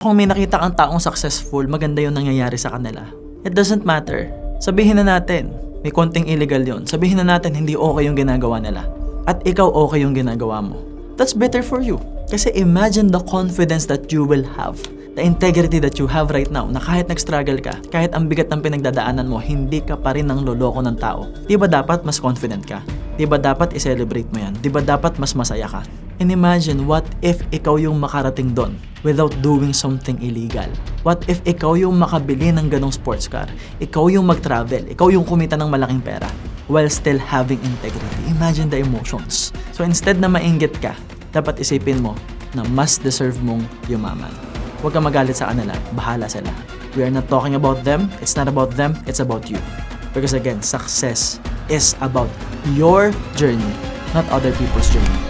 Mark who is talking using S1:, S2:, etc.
S1: Kung may nakita kang taong successful, maganda yung nangyayari sa kanila. It doesn't matter. Sabihin na natin, may konting illegal yon. Sabihin na natin, hindi okay yung ginagawa nila. At ikaw okay yung ginagawa mo. That's better for you. Kasi imagine the confidence that you will have. The integrity that you have right now, na kahit nag-struggle ka, kahit ang bigat ng pinagdadaanan mo, hindi ka pa rin ang loloko ng tao. Di ba dapat mas confident ka? Di ba dapat i-celebrate mo yan? Di ba dapat mas masaya ka? And imagine, what if ikaw yung makarating doon without doing something illegal? What if ikaw yung makabili ng ganong sports car? Ikaw yung mag-travel? Ikaw yung kumita ng malaking pera while still having integrity? Imagine the emotions. So instead na mainggit ka, dapat isipin mo na mas deserve mong yumaman. Huwag kang magalit sa kanila, bahala sila. We are not talking about them, it's not about them, it's about you. Because again, success is about your journey, not other people's journey.